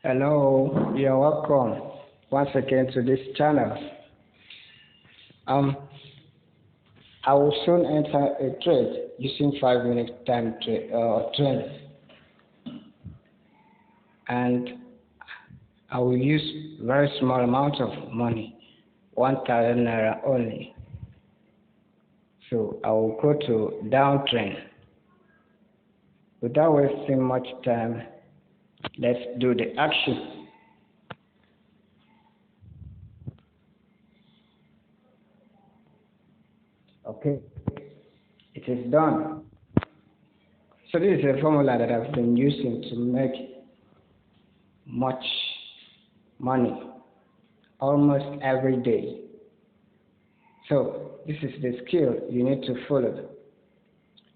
Hello, you're welcome once again to this channel. Um, I will soon enter a trade using 5 minute time trend, and I will use very small amount of money, 1,000 naira only. So I will go to downtrend. Without wasting much time, let's do the action. Okay, it is done. So this is a formula that I've been using to make much money almost every day. So this is the skill you need to follow.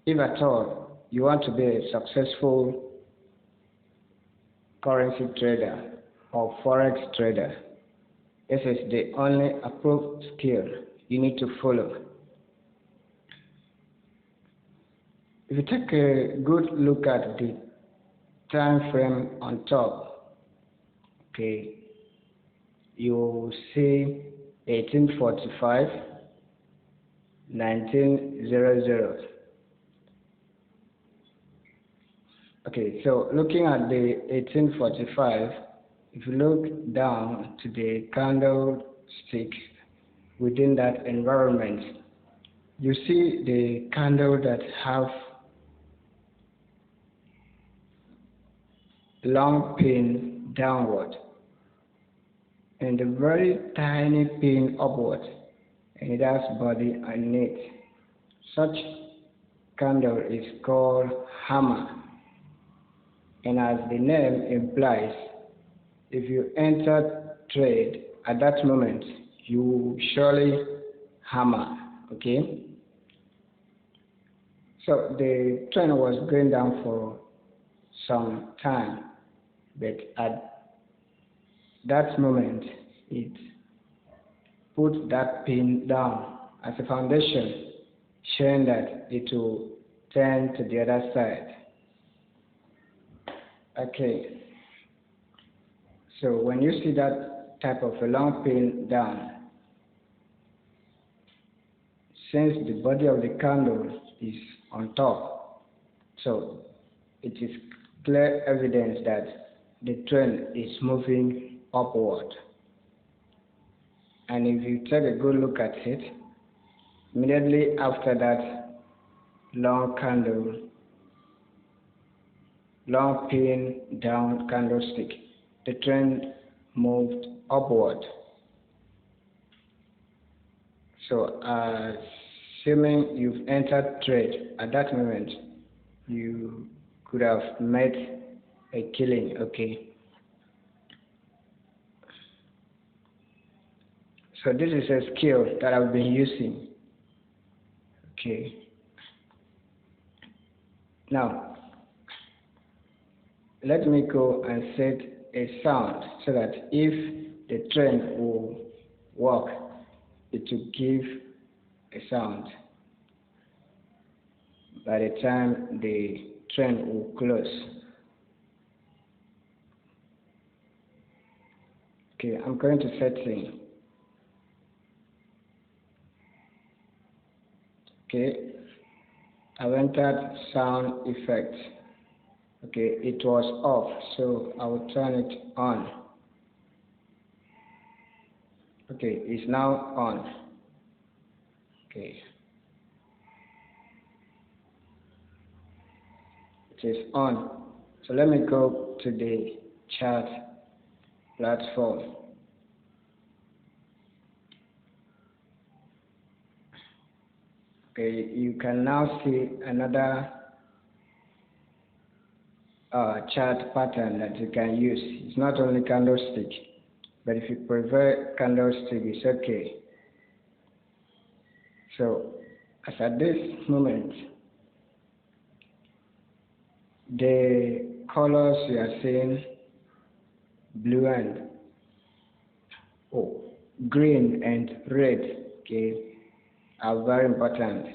If at all you want to be a successful currency trader or forex trader, this is the only approved skill you need to follow. If you take a good look at the time frame on top, okay, you will see 1845, 1900. Okay, so looking at the 1845, if you look down to the candlestick within that environment, you see the candle that have long pin downward and a very tiny pin upward, and it has body underneath. Such candle is called hammer, and as the name implies, if you enter trade at that moment, you surely hammer. Okay, so the trend was going down for some time, but at that moment it put that pin down as a foundation, showing that it will turn to the other side. Okay, so when you see that type of a long pin down, since the body of the candle is on top, so it is clear evidence that the trend is moving upward. And if you take a good look at it, immediately after that long candle, long pin down candlestick, the trend moved upward. So assuming you've entered trade at that moment, you could have made a killing. Okay, so this is a skill that I've been using. Okay, now let me go and set a sound so that if the trend will work, it will give a sound by the time the trend will close. Okay, I'm going to setting. Okay, I've entered sound effect. Okay, it was off, so I will turn it on. Okay, it's now on. Okay, it is on. So let me go to the chart platform. Okay, you can now see another chart pattern that you can use. It's not only candlestick, but if you prefer candlestick, it's okay. So as at this moment, the colors you are seeing, blue and green and red, okay, are very important.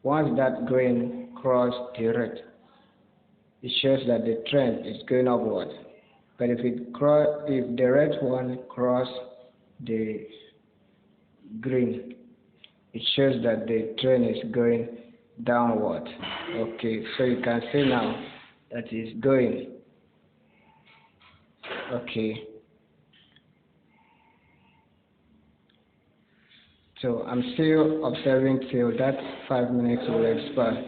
Once that green crosses the red, it shows that the trend is going upward. But if the red one cross the green, it shows that the trend is going downward. Okay, so you can see now that it's going. Okay. So I'm still observing till that 5 minutes will expire.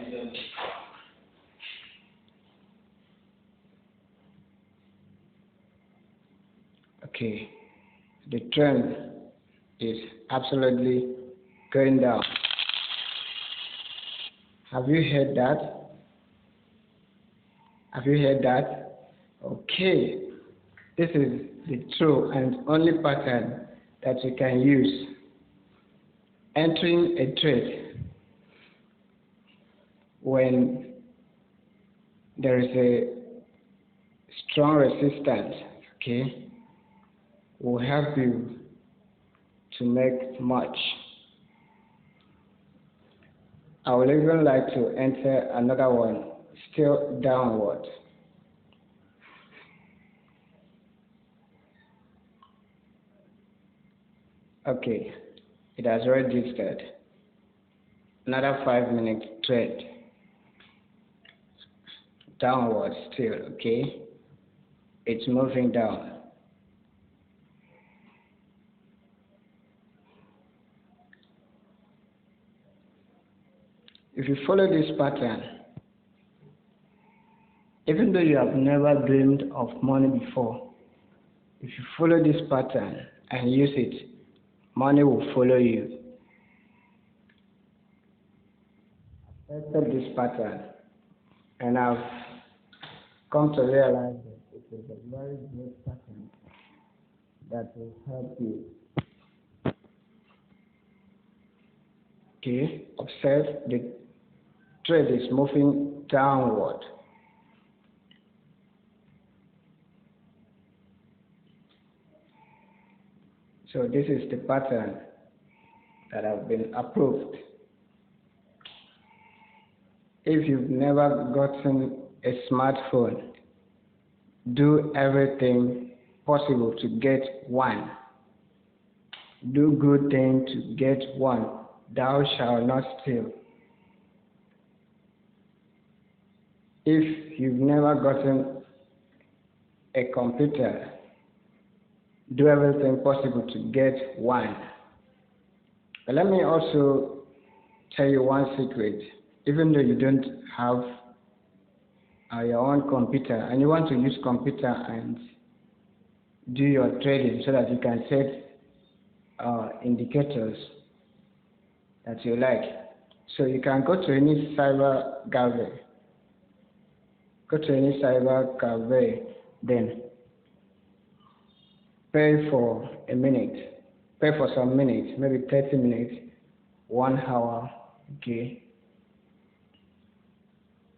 Okay, the trend is absolutely going down. Have you heard that? Have you heard that? Okay, this is the true and only pattern that you can use. Entering a trade when there is a strong resistance, okay, will help you to make much. I would even like to enter another one, still downward. Okay, it has registered. Another 5-minute trade. Downward still, okay? It's moving down. If you follow this pattern, even though you have never dreamed of money before, if you follow this pattern and use it, money will follow you. I've tested this pattern and I've come to realize that it is a very good pattern that will help you. Okay, observe the trade is moving downward. So this is the pattern that have been approved. If you've never gotten a smartphone, do everything possible to get one. Do good thing to get one. Thou shalt not steal. If you've never gotten a computer, do everything possible to get one. But let me also tell you one secret. Even though you don't have your own computer and you want to use computer and do your trading so that you can set indicators that you like. So you can go to any cyber cafe. Go to any cyber cafe, then pay for a minute. Pay for some minutes, maybe 30 minutes, 1 hour, okay.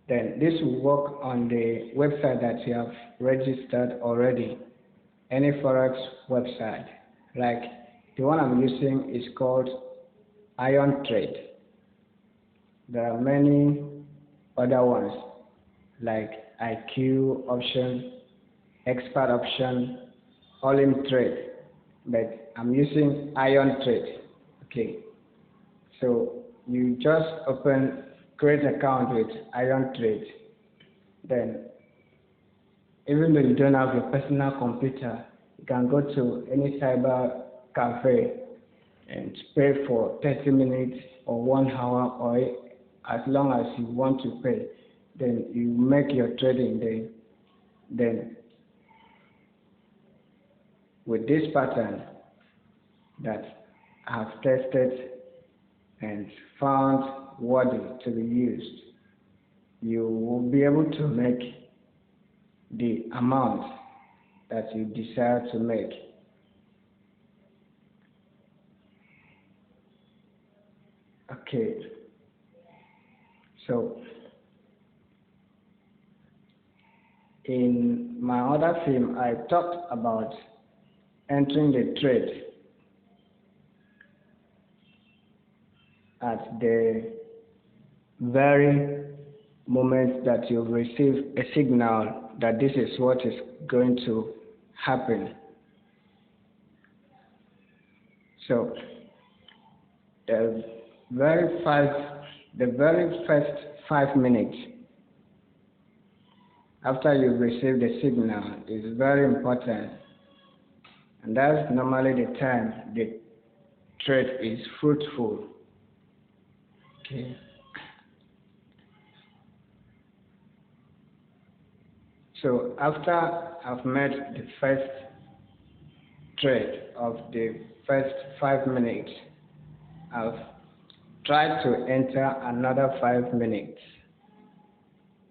Then this will work on the website that you have registered already. Any Forex website. Like the one I'm using is called Iron Trade. There are many other ones like IQ option, expert option, all in trade. But I'm using Iron Trade. Okay. So you just create an account with Iron Trade. Then even though you don't have your personal computer, you can go to any cyber cafe and pay for 30 minutes or 1 hour or as long as you want to pay. Then you make your trading day. Then with this pattern that I have tested and found worthy to be used, you will be able to make the amount that you desire to make. Okay, so in my other film, I talked about entering the trade at the very moment that you receive a signal that this is what is going to happen. So the very first 5 minutes after you receive the signal is very important, and that's normally the time the trade is fruitful. Okay. So after I've made the first trade of the first 5 minutes, I've tried to enter another 5 minutes.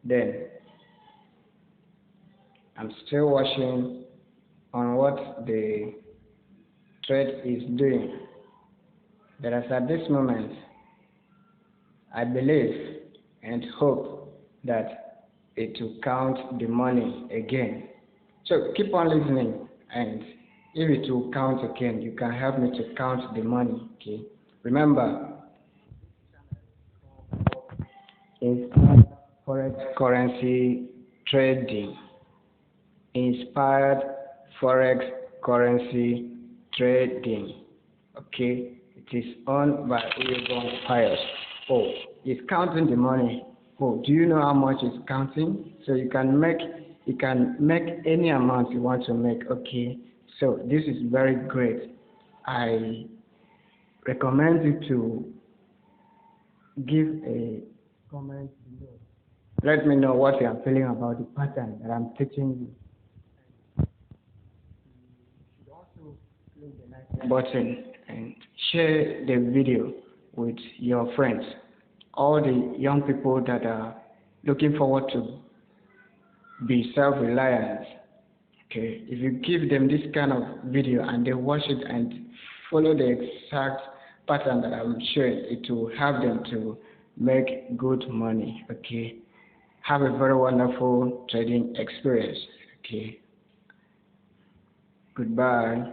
Then I'm still watching on what the trade is doing. But as at this moment, I believe and hope that it will count the money again. So keep on listening, and if it will count again, you can help me to count the money. Okay. Remember, inspired forex currency trading. Inspired forex currency trading. Okay. It is owned by Uyghur Pius. Oh, it's counting the money. Oh, do you know how much it's counting? So you can make any amount you want to make. Okay. So this is very great. I recommend you to give a comment below. Let me know what you are feeling about the pattern that I'm teaching you. You should also click the like button and share the video with your friends, all the young people that are looking forward to be self-reliant. Okay, if you give them this kind of video and they watch it and follow the exact pattern that I'm showing, it will help them to make good money. Okay, have a very wonderful trading experience. Okay, goodbye.